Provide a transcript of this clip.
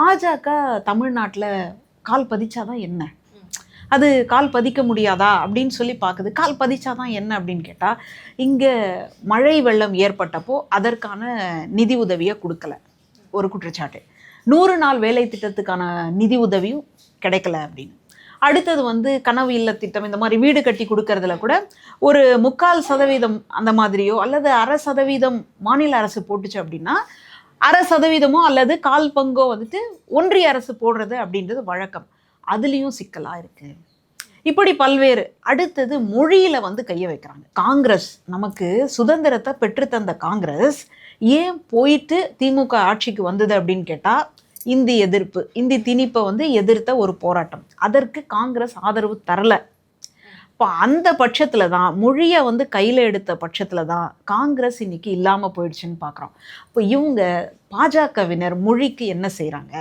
பாஜக தமிழ்நாட்டில் கால் பதிச்சாதான் என்ன, அது கால் பதிக்க முடியாதா அப்படின்னு சொல்லி பார்க்குது. கால் பதிச்சாதான் என்ன அப்படின்னு கேட்டால், இங்கே மழை வெள்ளம் ஏற்பட்டப்போ அதற்கான நிதி உதவியை கொடுக்கல, ஒரு குற்றச்சாட்டு. 100 நாள் வேலை திட்டத்துக்கான நிதி உதவியும் கிடைக்கல அப்படின்னு. அடுத்தது கனவு இல்ல திட்டம், இந்த மாதிரி வீடு கட்டி கொடுக்கறதுல கூட ஒரு 3/4% அந்த மாதிரியோ அல்லது 1/2% மாநில அரசு போட்டுச்சு அப்படின்னா 1/2% அல்லது 1/4 பங்கோ ஒன்றிய அரசு போடுறது அப்படின்றது வழக்கம். அதுலேயும் சிக்கலாக இருக்குது. இப்படி பல்வேறு. அடுத்தது மொழியில் கையை வைக்கிறாங்க. காங்கிரஸ், நமக்கு சுதந்திரத்தை பெற்றுத்தந்த காங்கிரஸ் ஏன் போயிட்டு திமுக ஆட்சிக்கு வந்தது அப்படின்னு கேட்டால், இந்தி எதிர்ப்பு, இந்தி திணிப்பை எதிர்த்த ஒரு போராட்டம். அதற்கு காங்கிரஸ் ஆதரவு தரல. இப்போ அந்த பட்சத்தில் தான், மொழியை கையில் எடுத்த பட்சத்தில் தான் காங்கிரஸ் இன்னைக்கு இல்லாமல் போயிடுச்சுன்னு பார்க்குறோம். இப்போ இவங்க பாஜகவினர் மொழிக்கு என்ன செய்கிறாங்க?